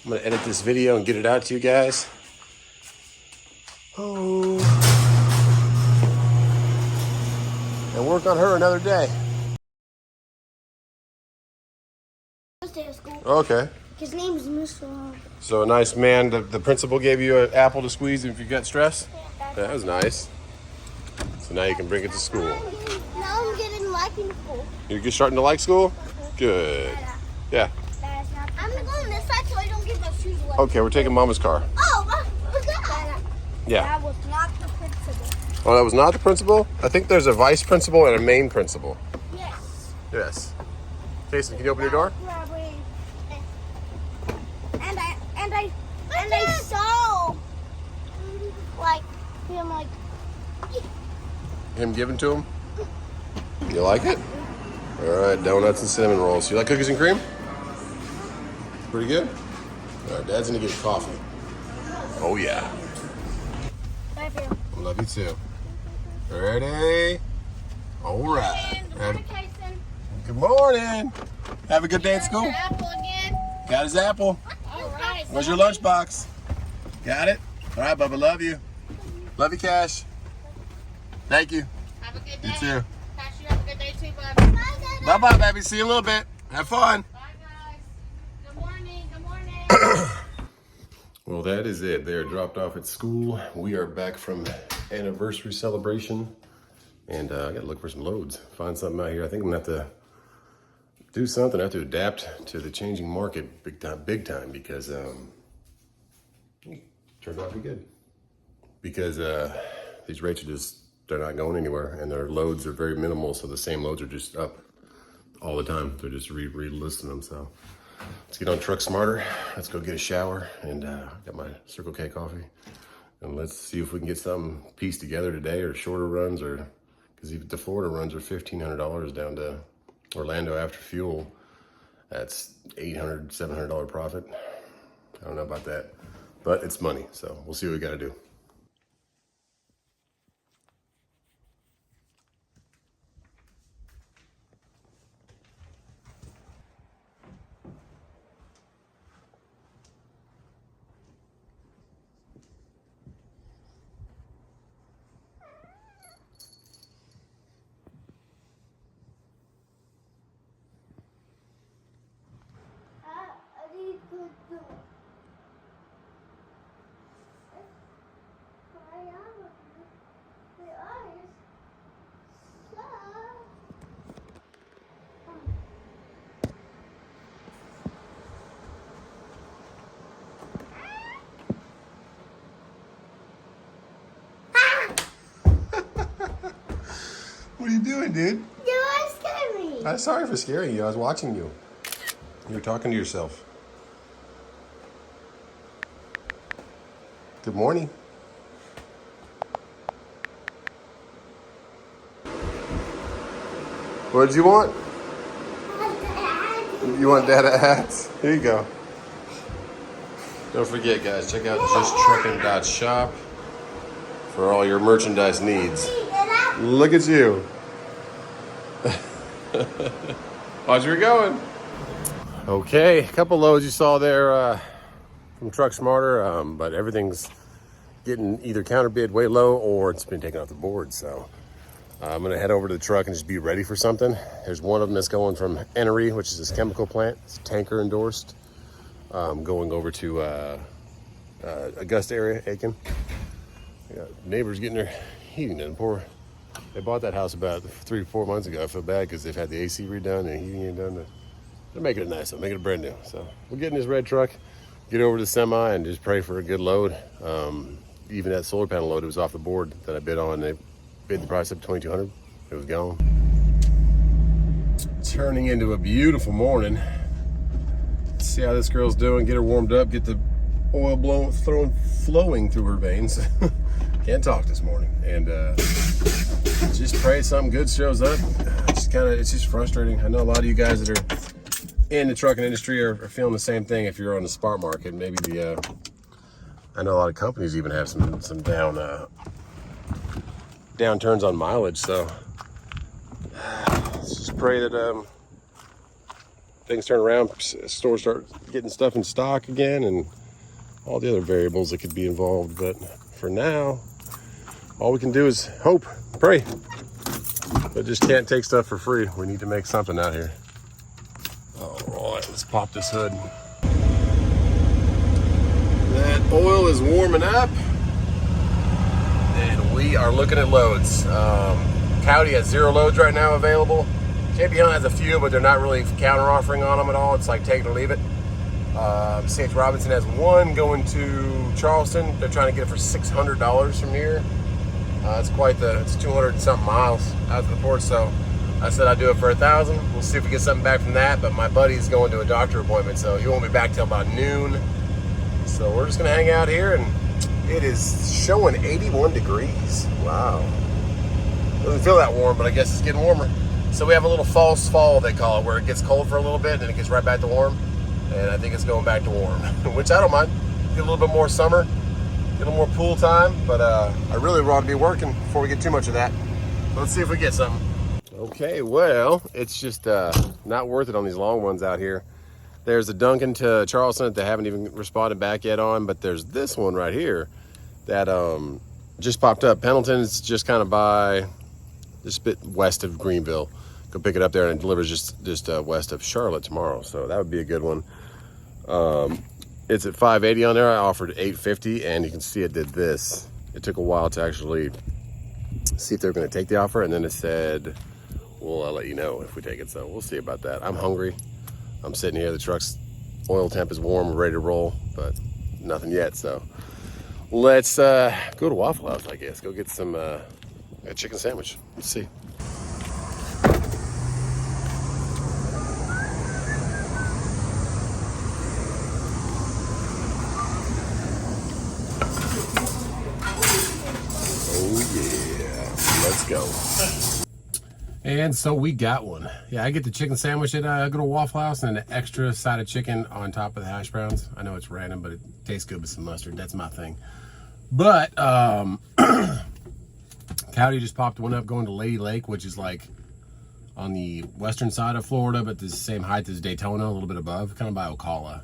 I'm gonna edit this video and get it out to you guys. Oh. And work on her another day. Day of school. Okay. His name is Mr. So a nice man, the principal gave you an apple to squeeze if you got stressed? That was nice. So now you can bring it to school. Now I'm getting liking school. You're starting to like school? Good. Yeah. I'm going this side so I don't get my shoes wet. Okay, we're taking Mama's car. Oh, what's that? Yeah. That was not the principal. Oh, that was not the principal? I think there's a vice principal and a main principal. Yes. Yes. Jason, can you open your door? And I saw like him like Him giving to him? You like it? All right, donuts and cinnamon rolls. You like cookies and cream? Pretty good? All right, Dad's gonna get coffee. Oh yeah. Love you. Love you too. Ready? All right. Good morning, Tyson. Good morning. Have a good day at school. Your apple again. Got his apple. All right. Where's your lunchbox? Got it? All right, Bubba, love you. Love you, Cash. Thank you. Have a good day. You too. Cash, you have a good day too, bud. Bye-bye, baby. See you in a little bit. Have fun. Bye, guys. Good morning. Good morning. Well, that is it. They're dropped off at school. We are back from anniversary celebration. And I got to look for some loads. Find something out here. I think I'm going to have to do something. I have to adapt to the changing market big time because turned out to be good. Because these rates are just, they're not going anywhere and their loads are very minimal. So the same loads are just up all the time. They're just re-listing them. So let's get on Truck Smarter. Let's go get a shower and got my Circle K coffee. And let's see if we can get something pieced together today or shorter runs or, because even the Florida runs are $1,500 down to Orlando after fuel. That's $800, $700 profit. I don't know about that, but it's money. So we'll see what we got to do. What are you doing, dude? You are scaring me. I'm sorry for scaring you. I was watching you. You were talking to yourself. Good morning. What did you want? You want data hats? Here you go. Don't forget, guys, check out justtruckin.shop for all your merchandise needs. Look at you. Watch where you're going. Okay, a couple loads you saw there from Truck Smarter, but everything's getting either counterbid way low or it's been taken off the board. So I'm gonna head over to the truck and just be ready for something. There's one of them that's going from Enery, which is this chemical plant. It's tanker endorsed. Going over to Augusta area, Aiken. Neighbors getting their heating done. They bought that house about 3 or 4 months ago. I feel bad because they've had the AC redone and heating ain't done. They're making it nice. They're making it brand new. So we'll get in this red truck, get over to the semi, and just pray for a good load. Even that solar panel load, it was off the board that I bid on. They bid the price up to $2,200. It was gone. Turning into a beautiful morning. Let's see how this girl's doing. Get her warmed up. Get the oil flowing through her veins. Can't talk this morning. And just pray something good shows up. It's just frustrating. I know a lot of you guys that are in the trucking industry are feeling the same thing if you're on the spot market. Maybe I know a lot of companies even have some downturns on mileage. So let's just pray that things turn around, stores start getting stuff in stock again, and all the other variables that could be involved. But for now, all we can do is hope, pray. But just can't take stuff for free. We need to make something out here. All right, let's pop this hood. That oil is warming up, and we are looking at loads. Coyote has 0 loads right now available. JB Hunt has a few, but they're not really counter offering on them at all. It's like take it or leave it. C.H. Robinson has 1 going to Charleston. They're trying to get it for $600 from here. It's quite it's 200 and something miles out to the port. So I said I'd do it for $1,000. We'll see if we get something back from that. But my buddy's going to a doctor appointment, so he won't be back till about noon. So we're just gonna hang out here, and it is showing 81 degrees. Wow. Doesn't feel that warm, but I guess it's getting warmer. So we have a little false fall, they call it, where it gets cold for a little bit and then it gets right back to warm. And I think it's going back to warm, which I don't mind. Get a little bit more summer, get a little more pool time, but I really want to be working before we get too much of that. Let's see if we get something. Okay, well, it's just not worth it on these long ones out here. There's a Duncan to Charleston that they haven't even responded back yet on, but there's this one right here that just popped up. Pendleton's just kind of by, just a bit west of Greenville. Go pick it up there, and it delivers just west of Charlotte tomorrow. So that would be a good one. It's at $580 on there. I offered $850, and you can see it did this. It took a while to actually see if they're going to take the offer, and then it said, well, I'll let you know if we take it. So we'll see about that. I'm hungry. I'm sitting here. The truck's oil temp is warm. We're ready to roll, but nothing yet. So let's go to Waffle House, I guess. Go get some a chicken sandwich. Let's see. Let's go. And so we got one. Yeah, I get the chicken sandwich at go to Waffle House and an extra side of chicken on top of the hash browns. I know it's random, but it tastes good with some mustard. That's my thing. But Coyote just popped one up going to Lady Lake, which is like on the western side of Florida, but the same height as Daytona, a little bit above, kind of by Ocala,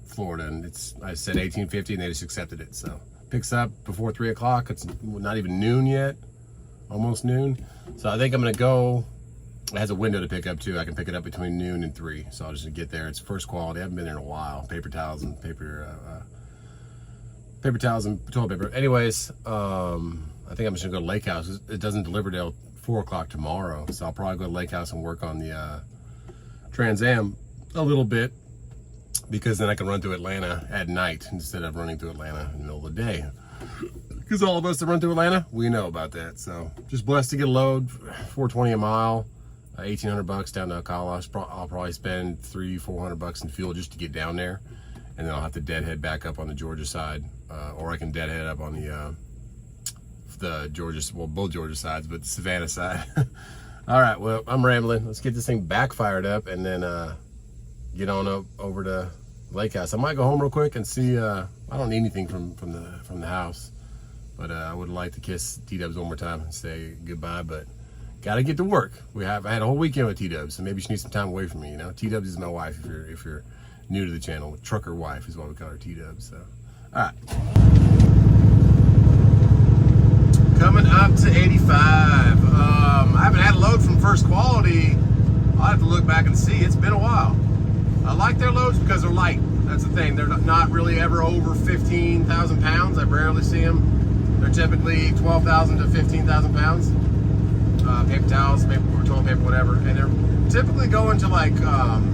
Florida. And I said $18.50, and they just accepted it. So picks up before 3 o'clock. It's not even noon yet, almost noon. So I think I'm gonna go. It has a window to pick up too. I can pick it up between noon and 3. So I'll just get there. It's first quality. I haven't been there in a while. Paper towels and toilet paper. Anyways, I think I'm just gonna go to Lake House. It doesn't deliver till 4 o'clock tomorrow. So I'll probably go to Lake House and work on the Trans Am a little bit, because then I can run through Atlanta at night instead of running through Atlanta in the middle of the day. Because all of us that run through Atlanta, we know about that. So just blessed to get a load, $4.20 a mile, $1,800 down to Ocala. I'll probably spend $300-400 in fuel just to get down there, and then I'll have to deadhead back up on the Georgia side, or I can deadhead up on the Georgia, well, both Georgia sides, but the Savannah side. All right, well, I'm rambling. Let's get this thing back fired up, and then get on up over to Lake House. I might go home real quick and see. I don't need anything from the house, but I would like to kiss T-Dubs one more time and say goodbye. But gotta get to work. I had a whole weekend with T-Dubs, so maybe she needs some time away from me. You know, T-Dubs is my wife. If you're new to the channel, trucker wife is what we call her, T-Dubs. So, all right. Coming up to 85. I haven't had a load from First Quality. I'll have to look back and see. It's been a while. I like their loads because they're light. That's the thing. They're not really ever over 15,000 pounds. I rarely see them. They're typically 12,000 to 15,000 pounds. Paper towels, toilet paper, whatever. And they're typically going to like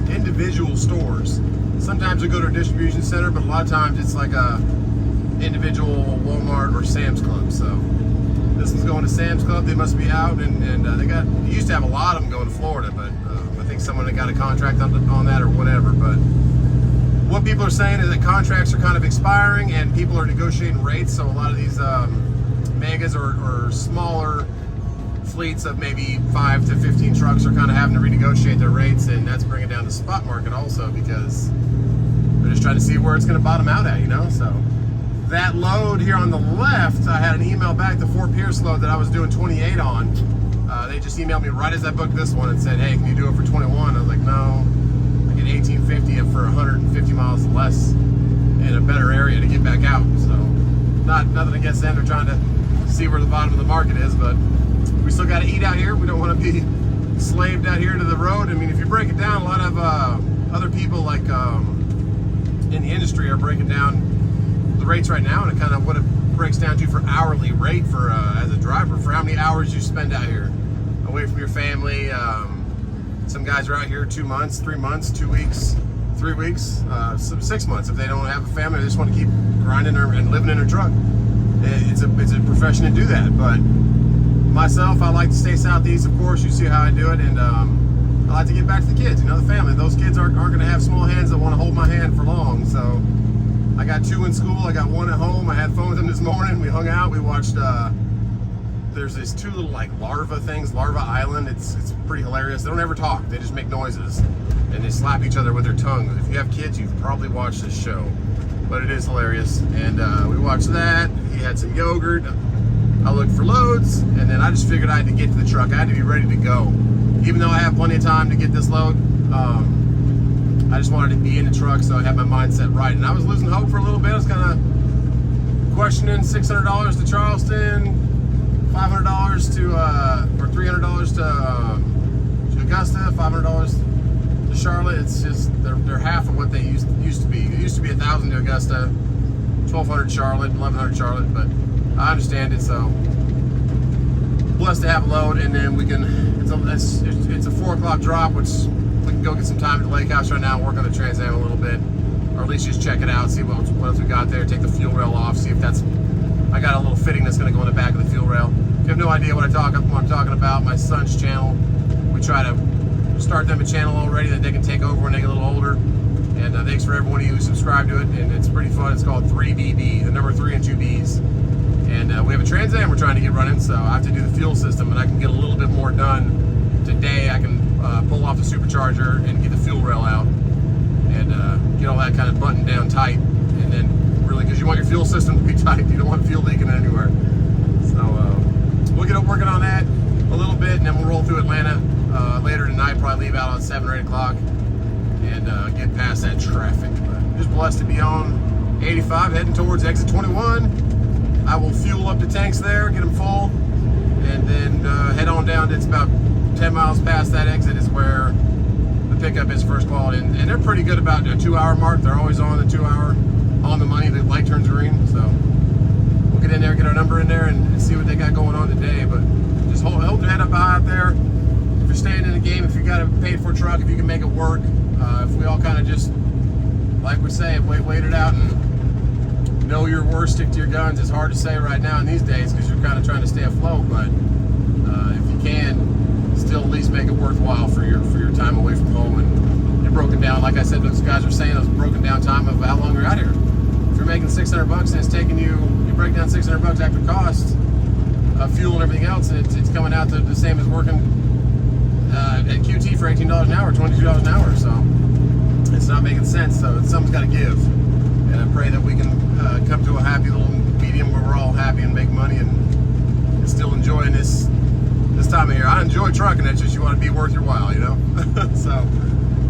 individual stores. Sometimes they go to a distribution center, but a lot of times it's like a individual Walmart or Sam's Club. So this one's going to Sam's Club. They must be out, and they used to have a lot of them going to Florida, but I think someone that got a contract on that or whatever. But what people are saying is that contracts are kind of expiring and people are negotiating rates. So a lot of these megas or smaller fleets of maybe 5 to 15 trucks are kind of having to renegotiate their rates, and that's bringing down the spot market also, because they're just trying to see where it's going to bottom out at, you know. So that load here on the left, I had an email back, the Fort Pierce load that I was doing 28 on. They just emailed me right as I booked this one and said, hey, can you do it for 21? I was like, no, I get 1850 for 150 miles less in a better area to get back out. So nothing against them. They're trying to see where the bottom of the market is, but we still got to eat out here. We don't want to be slaved out here to the road. I mean, if you break it down, a lot of other people like in the industry are breaking down the rates right now, and it kind of what it breaks down to for hourly rate for as a driver for how many hours you spend out here away from your family. Some guys are out here 2 months, 3 months, 2 weeks, 3 weeks, 6 months if they don't have a family. They just want to keep grinding and living in their truck. It's a profession to do that, but myself, I like to stay southeast, of course. You see how I do it, and I like to get back to the kids, you know, the family. Those kids aren't going to have small hands that want to hold my hand for long. So I got 2 in school, I got 1 at home. I had fun with them this morning. We hung out, we watched, there's these 2 little like larva things, Larva Island. It's pretty hilarious. They don't ever talk, they just make noises, and they slap each other with their tongues. If you have kids, you've probably watched this show, but it is hilarious. And we watched that. He had some yogurt. I looked for loads, and then I just figured I had to get to the truck. I had to be ready to go. Even though I have plenty of time to get this load, I just wanted to be in the truck, so I had my mindset right. And I was losing hope for a little bit. I was kind of questioning $600 to Charleston, $500 to, or $300 to Augusta, $500 to Charlotte. It's just, they're half of what they used to be. It used to be $1,000 to Augusta, $1,200 Charlotte, $1,100 Charlotte, but I understand it, so blessed to have a load. And then we can, it's a 4 o'clock drop, which we can go get some time at the lake house right now, work on the Trans Am a little bit, or at least just check it out, see what else we got there, take the fuel rail off, see if that's, I got a little fitting that's going to go in the back of the fuel rail. If you have no idea what I'm talking about, my son's channel, we try to start them a channel already that they can take over when they get a little older. And thanks for everyone who subscribed to it, and it's pretty fun. It's called 3BB, the number 3 and 2 Bs. And we have a Trans Am we're trying to get running, so I have to do the fuel system, and I can get a little bit more done today. I can pull off the supercharger and get the fuel rail out and get all that kind of buttoned down tight. And then really, because you want your fuel system to be tight, you don't want fuel leaking anywhere. So we'll get up working on that a little bit, and then we'll roll through Atlanta later tonight, probably leave out at 7 or 8 o'clock and get past that traffic. But just blessed to be on 85 heading towards exit 21. I will fuel up the tanks there, get them full, and then head on down. It's about 10 miles past that exit is where the pickup is first called in. And they're pretty good about the 2 hour mark. They're always on the 2 hour, on the money. The light turns green. So we'll get in there, get our number in there, and see what they got going on today. But just hold your head up high out there. If you're staying in the game, if you got a paid for truck, if you can make it work, if we all kind of just, like we say, wait it out and know your worth, stick to your guns. It's hard to say right now in these days because you're kind of trying to stay afloat, but if you can, still at least make it worthwhile for your time away from home. And you're broken down, like I said, those guys are saying, those broken down time of how long you're out here. If you're making $600 and it's taking you break down $600 after cost, fuel and everything else, and it's coming out to the same as working at QT for $18 an hour, $22 an hour. So it's not making sense. So something's got to give. And I pray that we can come to a happy little medium where we're all happy and make money and still enjoying this time of year. I enjoy trucking. It's just you want to be worth your while, you know? So,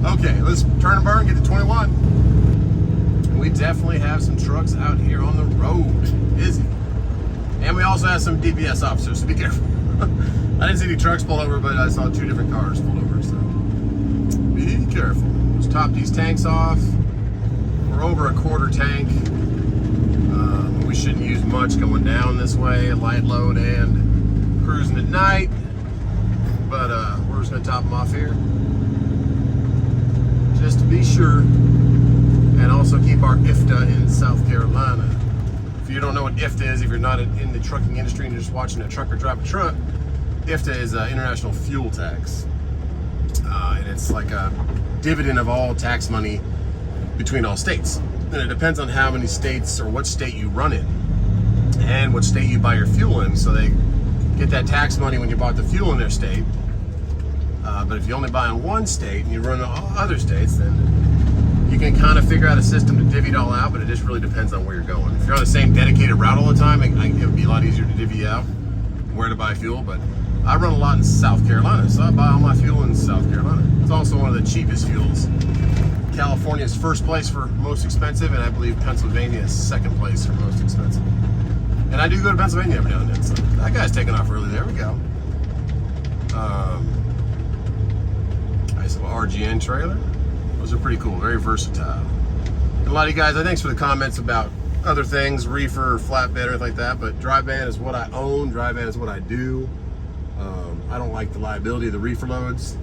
okay, let's turn and burn, get to 21. We definitely have some trucks out here on the road. Busy. And we also have some DPS officers, so be careful. I didn't see any trucks pull over, but I saw 2 different cars pull over, so be careful. Let's top these tanks off. We're over a quarter tank. We shouldn't use much going down this way, light load and cruising at night. But we're just gonna top them off here, just to be sure, and also keep our IFTA in South Carolina. If you don't know what IFTA is, if you're not in the trucking industry and you're just watching a trucker drive a truck, IFTA is international fuel tax, and it's like a dividend of all tax money between all states. And it depends on how many states or what state you run in and what state you buy your fuel in. So they get that tax money when you bought the fuel in their state. But if you only buy in one state and you run in all other states, then you can kind of figure out a system to divvy it all out, but it just really depends on where you're going. If you're on the same dedicated route all the time, it would be a lot easier to divvy out where to buy fuel. But I run a lot in South Carolina, so I buy all my fuel in South Carolina. It's also one of the cheapest fuels. California is first place for most expensive, and I believe Pennsylvania is second place for most expensive. And I do go to Pennsylvania every now and then, so that guy's taking off early. There we go. Nice little RGN trailer. Those are pretty cool, very versatile. And a lot of you guys, thanks for the comments about other things, reefer, flatbed, or anything like that, but dry van is what I own, dry van is what I do. I don't like the liability of the reefer loads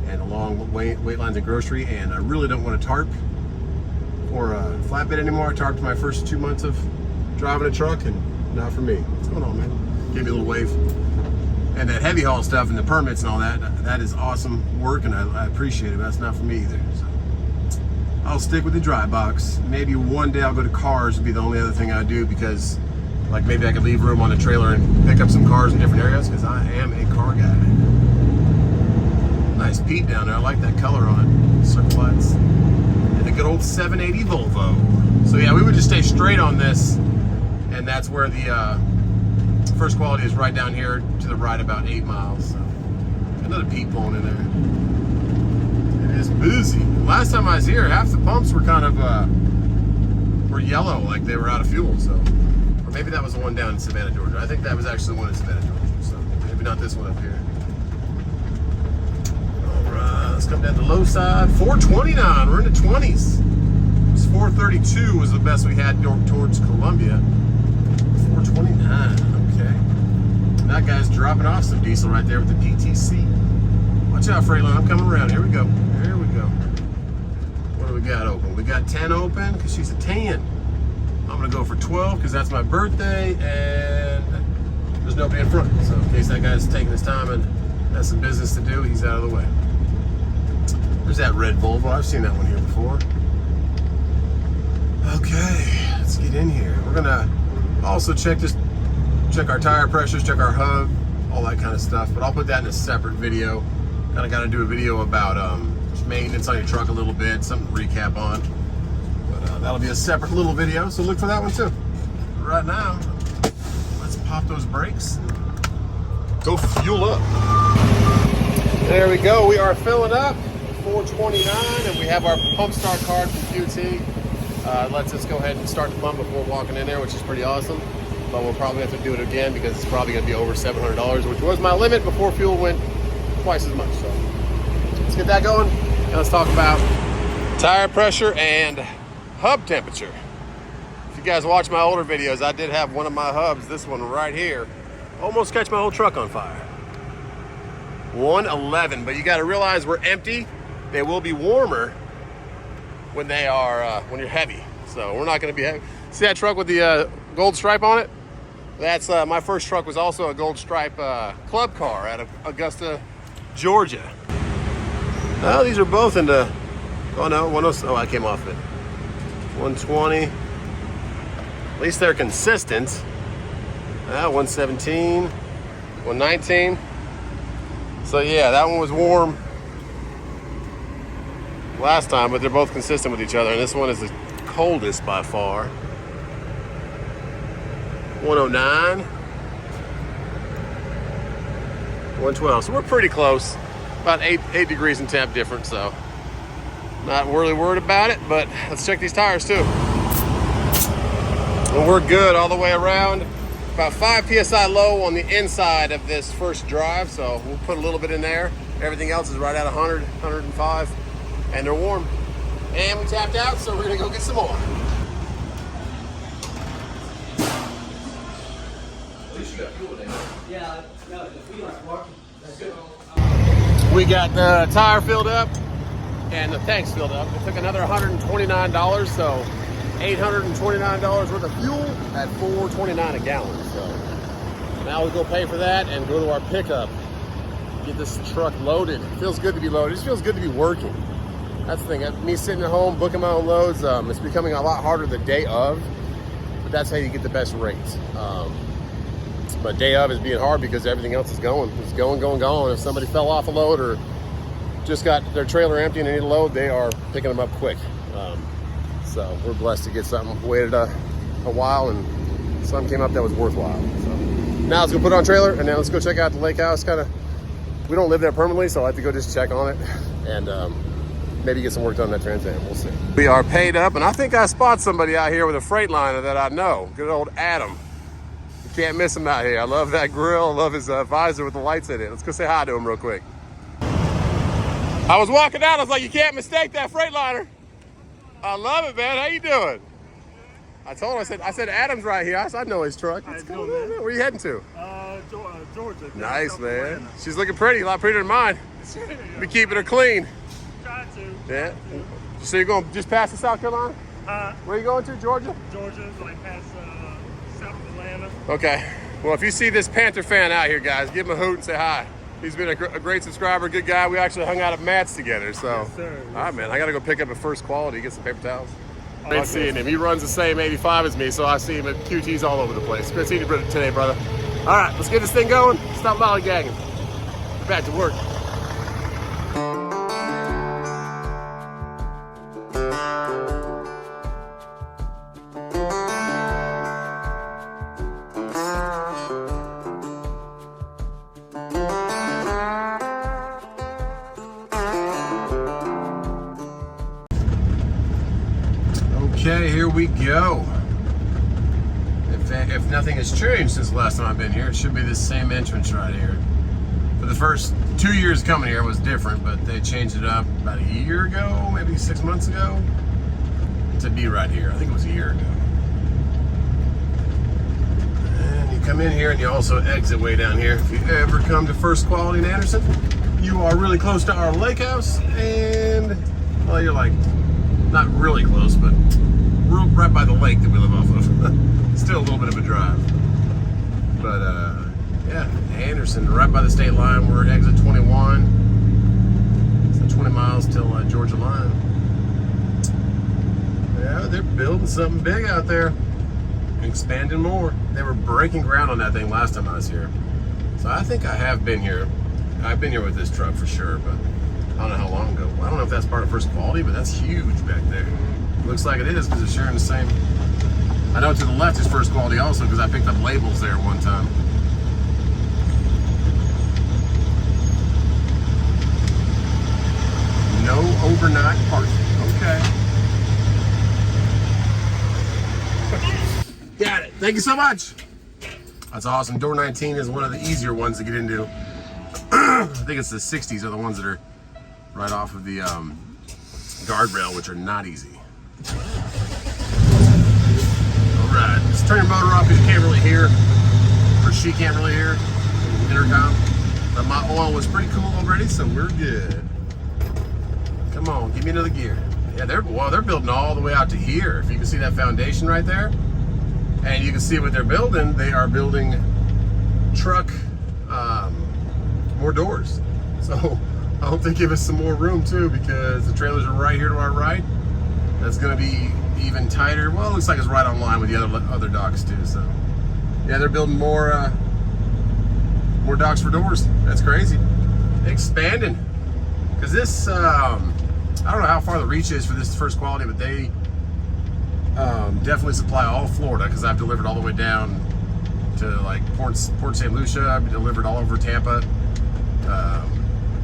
and the long wait lines in grocery, and I really don't want to tarp or a flatbed anymore. I tarped my first 2 months of driving a truck, and not for me. What's going on, man? Give me a little wave. And that heavy haul stuff and the permits and all that, that is awesome work, and I appreciate it, but that's not for me either. So I'll stick with the dry box. Maybe one day I'll go to cars, would be the only other thing I do, because like maybe I could leave room on the trailer and pick up some cars in different areas, because I am a car guy. Nice Pete down there. I like that color on it. Circle lights. And the good old 780 Volvo. So yeah, we would just stay straight on this, and that's where the first quality is, right down here to the right about 8 miles. So another Pete pulling in there. It is busy. Last time I was here, half the pumps were kind of were yellow, like they were out of fuel. So, or maybe that was the one down in Savannah, Georgia. I think that was actually the one in Savannah, Georgia. So maybe not this one up here. All right, let's come down to the low side. 429. We're in the 20s. It's 432 was the best we had towards Columbia. 429. Okay. And that guy's dropping off some diesel right there with the PTC. Watch out, Freightliner. I'm coming around. Here we go. Here we go. What do we got open? We got 10 open because she's a 10. I'm going to go for 12 because that's my birthday, and there's nobody in front. So in case that guy's taking his time and has some business to do, he's out of the way. There's that red Volvo. I've seen that one here before. Okay, let's get in here. We're going to also check our tire pressures, check our hub, all that kind of stuff. But I'll put that in a separate video. Kind of got to do a video about maintenance on your truck a little bit, something to recap on. But that'll be a separate little video, so look for that one too. Right now, let's pop those brakes. Go fuel up. There we go. We are filling up. 429, and we have our pump start card from QT. Lets us go ahead and start the pump before walking in there, which is pretty awesome. But we'll probably have to do it again because it's probably going to be over $700, which was my limit before fuel went twice as much. So let's get that going, and let's talk about tire pressure and hub temperature. If you guys watch my older videos, I did have one of my hubs, this one right here, almost catch my whole truck on fire. 111, but you got to realize we're empty. They will be warmer when they are when you're heavy. So we're not going to be heavy. See that truck with the gold stripe on it? That's my first truck was also a gold stripe club car out of Augusta, Georgia. Oh, these are both into, oh no, 107, oh, I came off it. 120. At least they're consistent. 117, 119. So yeah, that one was warm last time, but they're both consistent with each other, and this one is the coldest by far. 109, 112. So we're pretty close, about 8 degrees in temp difference. So not really worried about it. But let's check these tires too. And we're good all the way around. About 5 psi low on the inside of this first drive, so we'll put a little bit in there. Everything else is right at 100, 105, and they're warm. And we tapped out, so we're gonna go get some more. At least you got fuel in there. Yeah, no, the fuel is working. That's good. We got the tire filled up and the tanks filled up. It took another $129, so $829 worth of fuel at $4.29 a gallon. So now we go pay for that and go to our pickup. Get this truck loaded. It feels good to be loaded. It just feels good to be working. That's the thing. Me sitting at home booking my own loads, it's becoming a lot harder the day of, but that's how you get the best rates. But day of is being hard because everything else is going. It's going. If somebody fell off a load or just got their trailer empty and they need a load, they are picking them up quick. So we're blessed to get something. Waited a while and something came up that was worthwhile. So Now let's go put it on trailer, and then let's go check out the lake house. We don't live there permanently, so I like to go just check on it and maybe get some work done on that Trans Am. We'll see. We are paid up, and I think I spot somebody out here with a Freightliner that I know. Good old Adam. You can't miss him out here. I love that grill. I love his visor with the lights in it. Let's go say hi to him real quick. I was walking out. I was like, you can't mistake that Freightliner. I love it, man. How you doing? I told him, I said, Adam's right here. I know his truck. What's going on, man? Where are you heading to? Georgia. Nice, man. She's looking pretty, a lot prettier than mine. Be keeping her clean. Try to. Yeah. So you're going just past the South Carolina? Where are you going to, Georgia? Georgia, like past South Atlanta. Okay. Well, if you see this Panther fan out here, guys, give him a hoot and say hi. He's been a great subscriber, good guy. We actually hung out at Matt's together, so. Yes, sir. All right, man. I got to go pick up a First Quality, get some paper towels. Great seeing him. He runs the same 85 as me, so I see him at QTs all over the place. Good seeing you today, brother. All right, let's get this thing going. Stop lollygagging. Back to work. Okay, here we go. If nothing has changed since the last time I've been here, it should be the same entrance right here. For the first 2 years coming here was different, but they changed it up about a year ago, maybe 6 months ago, to be right here. I think it was a year ago. And you come in here and you also exit way down here. If you ever come to First Quality in Anderson, you are really close to our lake house, and well, you're like not really close, but right by the lake that we live off of. Still a little bit of a drive. But yeah, Anderson, right by the state line. We're at exit 21. So 20 miles till Georgia line. Yeah, they're building something big out there. Expanding more. They were breaking ground on that thing last time I was here. So I think I have been here. I've been here with this truck for sure, but I don't know how long ago. I don't know if that's part of First Quality, but that's huge back there. Looks like it is because it's sharing the same. I know to the left is First Quality also because I picked up labels there one time. No overnight parking. Okay. Got it. Thank you so much. That's awesome. Door 19 is one of the easier ones to get into. I think it's the 60s are the ones that are right off of the guardrail, which are not easy. Alright, just turn your motor off because you can't really hear, or she can't really hear, intercom. But my oil was pretty cool already, so we're good. Come on, give me another gear. Yeah, they're building all the way out to here. If you can see that foundation right there, and you can see what they're building, they are building truck, more doors. So I hope they give us some more room too, because the trailers are right here to our right. That's going to be even tighter. Well, it looks like it's right on line with the other docks too. So yeah, they're building more docks for doors. That's crazy. Expanding. Because this, I don't know how far the reach is for this First Quality, but they definitely supply all of Florida, because I've delivered all the way down to like Port St. Lucia. I've delivered all over Tampa.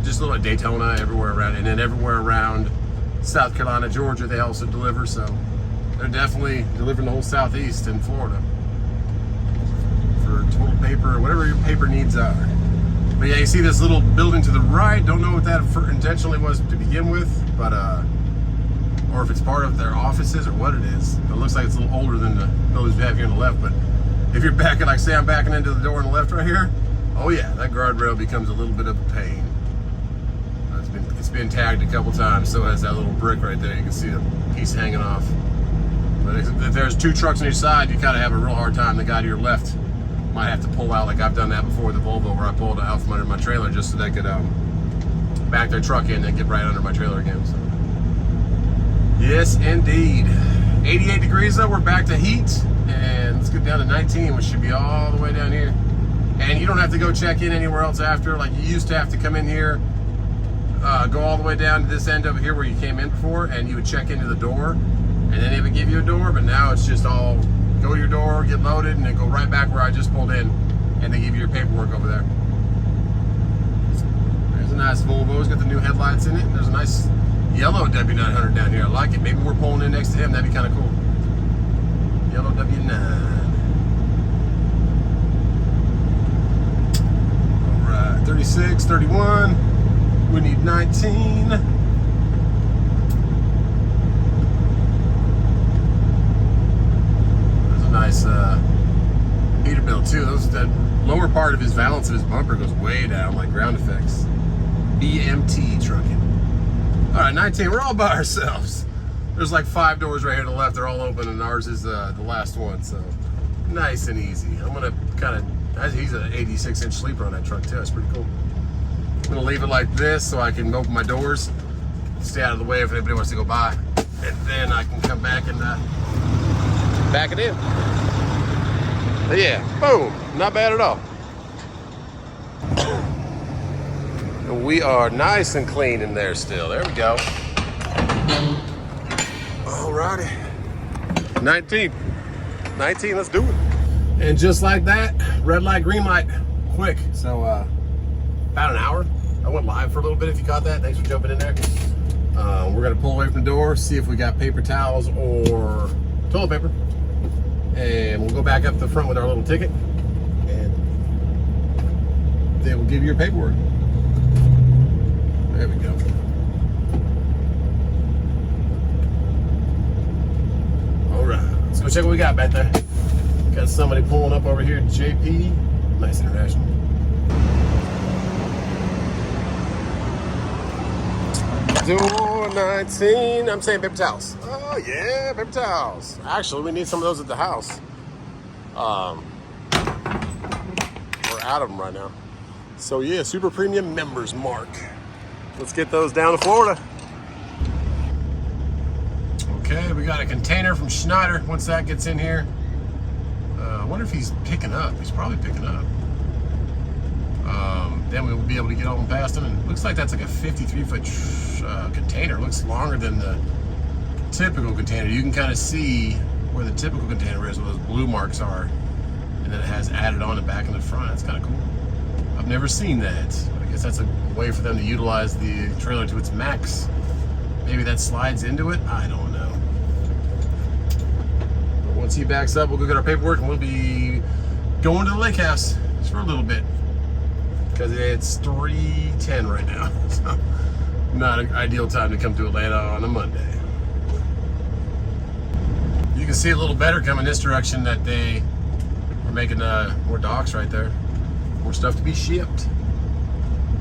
Just a little at Daytona, everywhere around, and then everywhere around South Carolina, Georgia, they also deliver. So they're definitely delivering the whole Southeast and Florida for total paper, whatever your paper needs are. But yeah, you see this little building to the right. Don't know what that intentionally was to begin with, but or if it's part of their offices or what it is. It looks like it's a little older than the buildings we have here on the left. But if you're backing, like say I'm backing into the door on the left right here, oh yeah, that guardrail becomes a little bit of a pain. It's been tagged a couple times, so has that little brick right there. You can see the piece hanging off. But if there's two trucks on each side, you kind of have a real hard time. The guy to your left might have to pull out, like I've done that before with the Volvo, where I pulled out from under my trailer just so they could back their truck in and get right under my trailer again. So. Yes, indeed. 88 degrees though, we're back to heat, and let's get down to 19, which should be all the way down here. And you don't have to go check in anywhere else after, like you used to have to come in here, go all the way down to this end over here where you came in before, and you would check into the door, and then they would give you a door. But now it's just all go to your door, get loaded, and then go right back where I just pulled in and they give you your paperwork over there. There's a nice Volvo. It's got the new headlights in it. There's a nice yellow W900 down here. I like it. Maybe we're pulling in next to him. That'd be kind of cool. Yellow W9. All right, 36, 31. We need 19. There's a nice Peterbilt too. That lower part of his valance of his bumper goes way down, like ground effects. BMT trucking. All right, 19. We're all by ourselves. There's like 5 doors right here to the left. They're all open, and ours is the last one. So nice and easy. I'm gonna kind of. He's an 86-inch sleeper on that truck too. That's pretty cool. I'm gonna leave it like this so I can open my doors, stay out of the way if anybody wants to go by, and then I can come back and back it in. But yeah, boom, not bad at all. And we are nice and clean in there still. There we go. Alrighty, 19, let's do it. And just like that, red light, green light, quick. So about an hour. I went live for a little bit if you caught that. Thanks for jumping in there. We're gonna pull away from the door, see if we got paper towels or toilet paper. And we'll go back up the front with our little ticket, and they will give you your paperwork. There we go. All right, let's go check what we got back there. Got somebody pulling up over here, JP. Nice international. Door 19. I'm saying paper towels. Oh yeah, paper towels. Actually, we need some of those at the house. We're out of them right now. So yeah, super premium members mark. Let's get those down to Florida. Okay, we got a container from Schneider. Once that gets in here, I wonder if he's picking up. He's probably picking up. Then we'll be able to get on past him. And it looks like that's like a 53-foot container. It looks longer than the typical container. You can kind of see where the typical container is, where those blue marks are. And then it has added on the back and the front. That's kind of cool. I've never seen that. I guess that's a way for them to utilize the trailer to its max. Maybe that slides into it. I don't know. But once he backs up, we'll go get our paperwork and we'll be going to the lake house just for a little bit. Because it's 3:10 right now. So not an ideal time to come to Atlanta on a Monday. You can see a little better coming this direction that they are making more docks right there. More stuff to be shipped.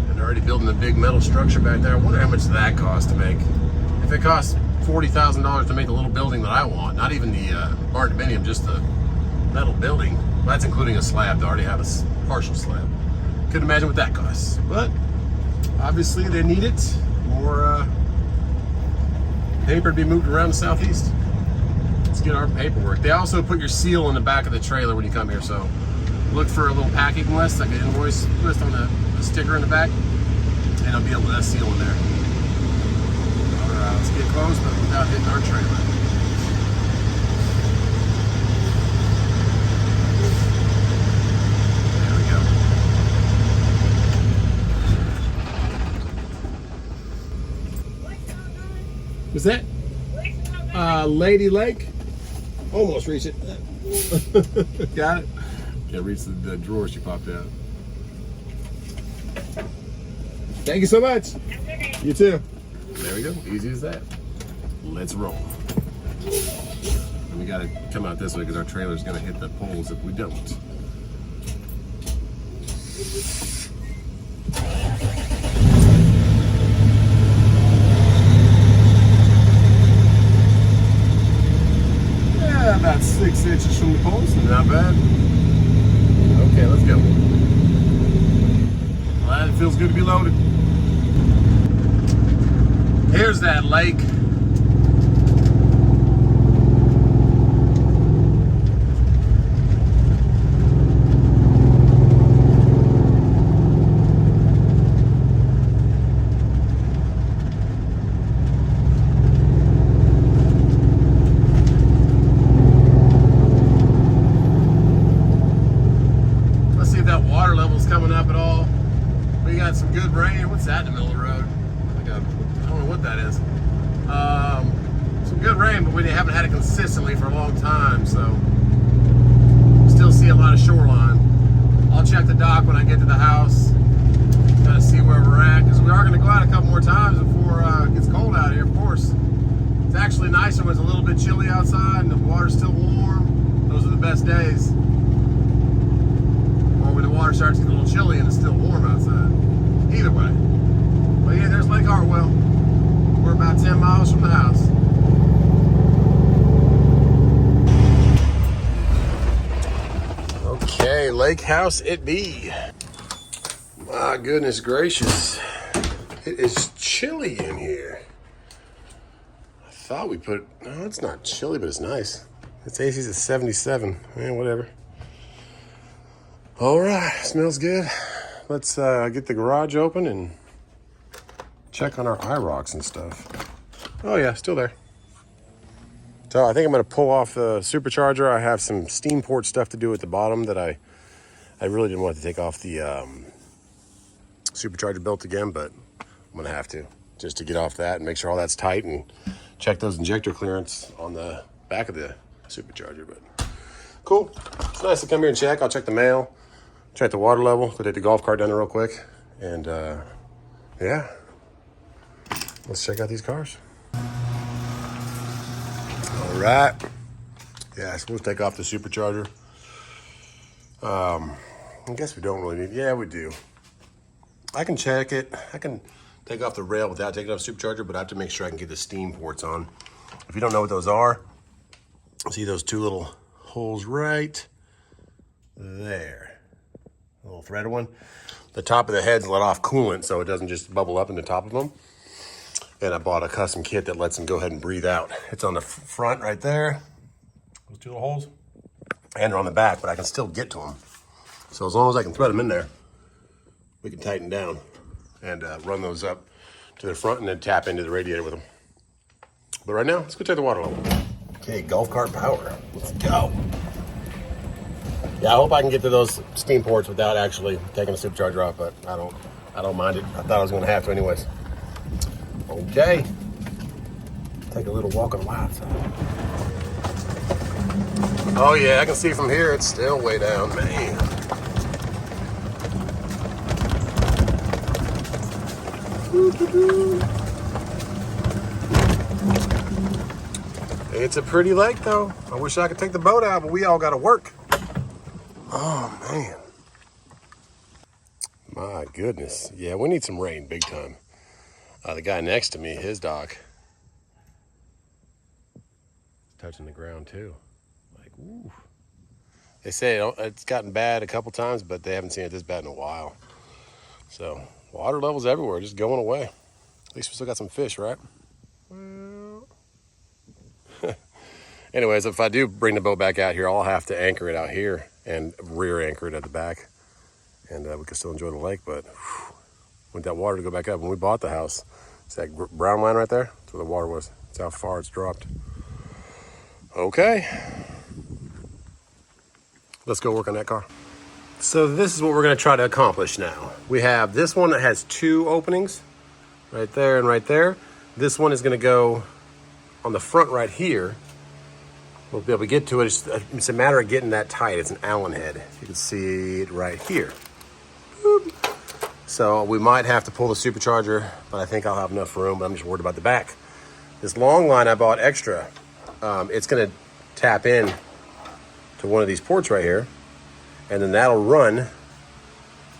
And they're already building a big metal structure back there. I wonder how much that costs to make. If it costs $40,000 to make the little building that I want, not even the barn dominium, just the metal building. Well, that's including a slab. They already have a partial slab. Couldn't imagine what that costs. But obviously they need it. More paper to be moved around the southeast. Let's get our paperwork. They also put your seal in the back of the trailer when you come here, so look for a little packing list, like an invoice list on the sticker in the back, and I'll be able to seal in there. All right, let's get close, but without hitting our trailer. There we go. What's that? Lady Lake. Almost reach it. Got it. Can't reach the drawer she popped out. Thank you so much. You too. There we go. Easy as that. Let's roll. And we gotta come out this way because our trailer's gonna hit the poles if we don't. Yeah, about 6 inches from the poles. Not bad. Okay, let's go. Well, it feels good to be loaded. Here's that lake. What's that in the middle of the road? Like I don't know what that is. Some good rain, but we haven't had it consistently for a long time, so still see a lot of shoreline. I'll check the dock when I get to the house, kind of see where we're at, because we are going to go out a couple more times before it gets cold out here, of course. It's actually nicer when it's a little bit chilly outside and the water's still warm. Those are the best days. Or when the water starts to get a little chilly and it's still warm outside. Either way. But yeah, there's Lake Hartwell. We're about 10 miles from the house. Okay, lake house it be. My goodness gracious. It is chilly in here. I thought we put, no, it's not chilly, but it's nice. Its AC's at 77, whatever. All right, smells good. Let's get the garage open and check on our IROCs and stuff. Oh yeah, still there. So I think I'm gonna pull off the supercharger. I have some steam port stuff to do at the bottom that I really didn't want to take off the supercharger belt again, but I'm gonna have to, just to get off that and make sure all that's tight and check those injector clearance on the back of the supercharger. But cool, it's nice to come here and check. I'll check the mail, check the water level, go take the golf cart down there real quick, and yeah, let's check out these cars. All right, yeah, so we'll take off the supercharger. I guess we don't really need, yeah, we do. I can check it. I can take off the rail without taking off the supercharger, but I have to make sure I can get the steam ports on. If you don't know what those are, see those two little holes right there. A little threaded one. The top of the head's let off coolant so it doesn't just bubble up in the top of them. And I bought a custom kit that lets them go ahead and breathe out. It's on the front right there, those two little holes, and they're on the back, but I can still get to them. So as long as I can thread them in there, we can tighten down and run those up to the front and then tap into the radiator with them. But right now, let's go check the water level. Okay, golf cart power. Let's go. Yeah, I hope I can get to those steam ports without actually taking the supercharger off, but I don't mind it. I thought I was gonna have to anyways. Okay. Take a little walk on the wild side. Oh yeah, I can see from here it's still way down, man. It's a pretty lake though. I wish I could take the boat out, but we all gotta work. Oh man. My goodness. Yeah, we need some rain big time. The guy next to me, his dock, is touching the ground too. Like, ooh. They say it's gotten bad a couple times, but they haven't seen it this bad in a while. So, water levels everywhere, just going away. At least we still got some fish, right? Well. Anyways, if I do bring the boat back out here, I'll have to anchor it out here and rear anchor it at the back. And we can still enjoy the lake, but whew, want that water to go back up. When we bought the house, it's that brown line right there. That's where the water was. That's how far it's dropped. Okay. Let's go work on that car. So this is what we're gonna try to accomplish now. We have this one that has two openings, right there and right there. This one is gonna go on the front right here. We'll be able to get to it. It's a matter of getting that tight. It's an Allen head. You can see it right here. Boop. So we might have to pull the supercharger, but I think I'll have enough room, but I'm just worried about the back. This long line I bought extra, it's gonna tap in to one of these ports right here, and then that'll run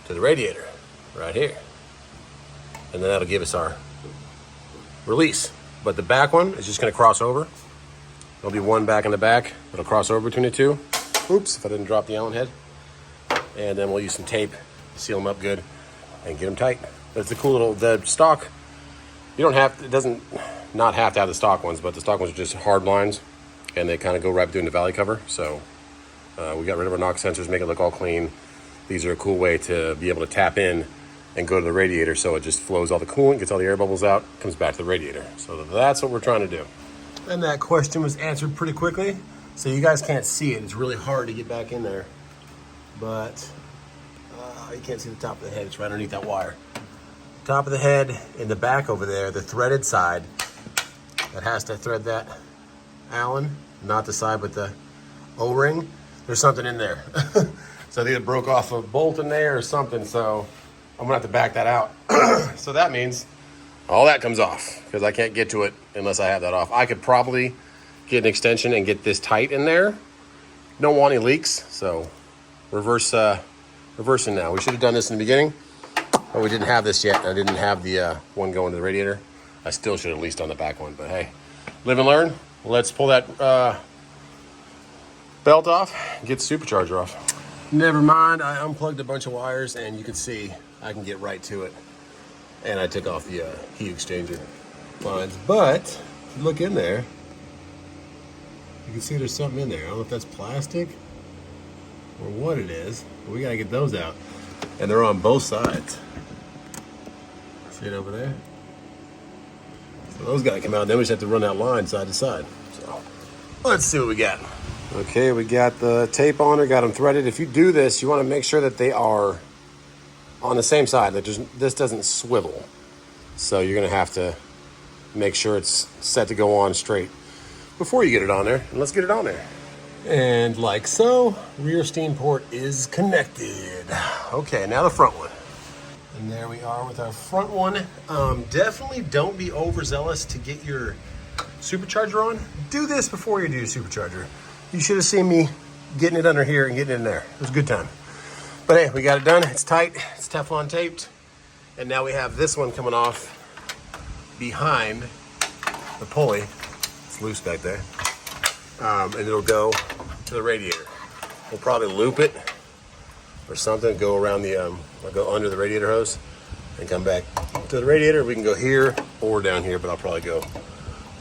to the radiator right here. And then that'll give us our release. But the back one is just gonna cross over. There'll be one back in the back. It'll cross over between the two. Oops, if I didn't drop the Allen head. And then we'll use some tape, seal them up good, and get them tight. But it's a cool little, the stock, you don't have, it doesn't not have to have the stock ones, but the stock ones are just hard lines, and they kind of go right between the valley cover. So we got rid of our knock sensors, make it look all clean. These are a cool way to be able to tap in and go to the radiator, so it just flows all the coolant, gets all the air bubbles out, comes back to the radiator. So that's what we're trying to do. And that question was answered pretty quickly. So you guys can't see it. It's really hard to get back in there. But you can't see the top of the head. It's right underneath that wire. top of the head, in the back over there, the threaded side that has to thread that Allen, not the side but the O-ring, there's something in there. So they either broke off a bolt in there or something, so I'm gonna have to back that out. So that means all that comes off because I can't get to it unless I have that off. I could probably get an extension and get this tight in there. Don't want any leaks, so reversing now. We should have done this in the beginning, but we didn't have this yet. I didn't have the one going to the radiator. I still should have at least done the back one, but hey, live and learn. Let's pull that belt off and get the supercharger off. Never mind, I unplugged a bunch of wires and you can see I can get right to it. And I took off the heat exchanger lines, but if you look in there, you can see there's something in there. I don't know if that's plastic or what it is, but we gotta get those out. And they're on both sides. See it over there? So those gotta come out, then we just have to run that line side to side. So let's see what we got. Okay, we got the tape on her, got them threaded. If you do this, you wanna make sure that they are on the same side, that this doesn't swivel. So you're gonna have to make sure it's set to go on straight before you get it on there. And let's get it on there. And like so, rear steam port is connected. Okay, now the front one. And there we are with our front one. Definitely don't be overzealous to get your supercharger on. Do this before you do your supercharger. You should have seen me getting it under here and getting it in there. It was a good time. But hey, we got it done. It's tight, it's Teflon taped. And now we have this one coming off behind the pulley. It's loose back there. And it'll go to the radiator. We'll probably loop it or something, go around the, I'll go under the radiator hose and come back to the radiator. We can go here or down here, but I'll probably go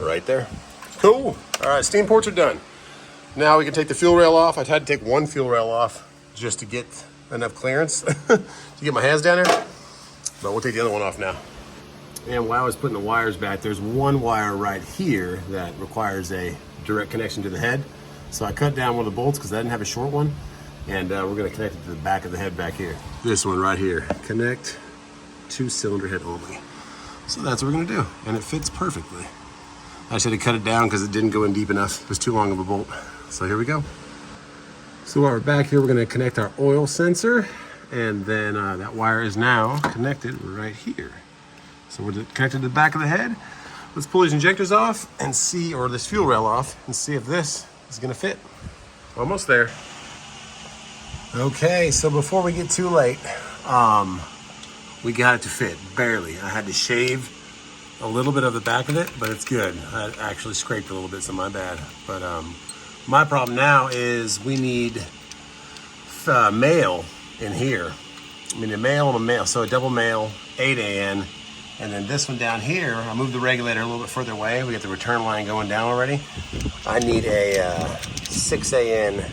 right there. Cool. All right, steam ports are done. Now we can take the fuel rail off. I had to take one fuel rail off just to get enough clearance to get my hands down there, but we'll take the other one off now. And while I was putting the wires back, there's one wire right here that requires a direct connection to the head. So I cut down one of the bolts because I didn't have a short one, and we're going to connect it to the back of the head back here. This one right here, connect to cylinder head only. So that's what we're going to do, and it fits perfectly. I should have cut it down because it didn't go in deep enough. It was too long of a bolt. So here we go. So while we're back here, we're going to connect our oil sensor, and then that wire is now connected right here. So we're connected to the back of the head. Let's pull these injectors off and see, or this fuel rail off, and see if this is going to fit. Almost there. Okay, so before we get too late, we got it to fit, barely. I had to shave a little bit of the back of it, but it's good. I actually scraped a little bit, so my bad. But my problem now is we need male in here. I mean, a male and a male, so a double male, 8 AN, and then this one down here, I moved the regulator a little bit further away. We got the return line going down already. I need a 6 AN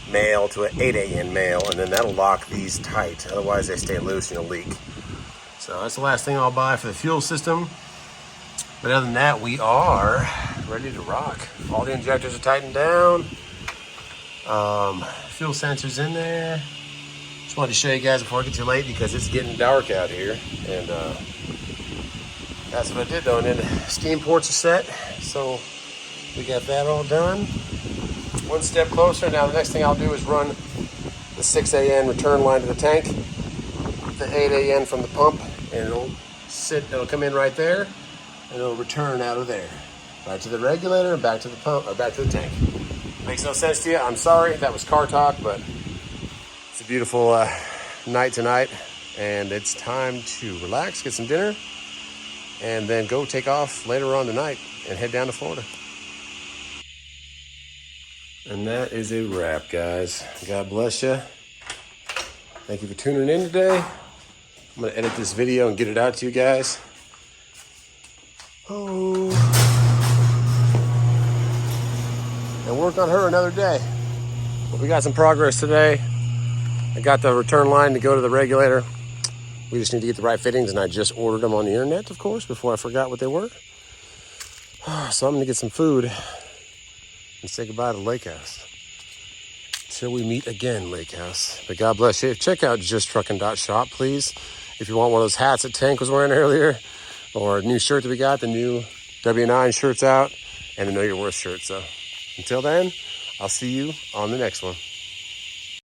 male to an 8 AN male, and then that'll lock these tight. Otherwise they stay loose and you'll leak. So that's the last thing I'll buy for the fuel system. But other than that, we are ready to rock. All the injectors are tightened down. Fuel sensors in there. Just wanted to show you guys before I get too late because it's getting dark out here. And that's what I did though. And then the steam ports are set. So we got that all done. One step closer. Now the next thing I'll do is run the 6 AN return line to the tank, the 8 AN from the pump, and it'll come in right there, and it'll return out of there, right to the regulator, and back to the pump, or back to the tank. Makes no sense to you. I'm sorry, that was car talk, but it's a beautiful night tonight, and it's time to relax, get some dinner, and then go take off later on tonight and head down to Florida. And that is a wrap, guys. God bless you. Thank you for tuning in today. I'm gonna edit this video and get it out to you guys. Oh. And work on her another day. But we got some progress today. I got the return line to go to the regulator. We just need to get the right fittings, and I just ordered them on the internet, of course, before I forgot what they were. So I'm gonna get some food and say goodbye to the lake house. Till we meet again, lake house. But God bless you. Check out justtruckin.shop, please. If you want one of those hats that Tank was wearing earlier, or a new shirt that we got, the new W9 shirt's out, and the Know Your Worth shirt. So until then, I'll see you on the next one.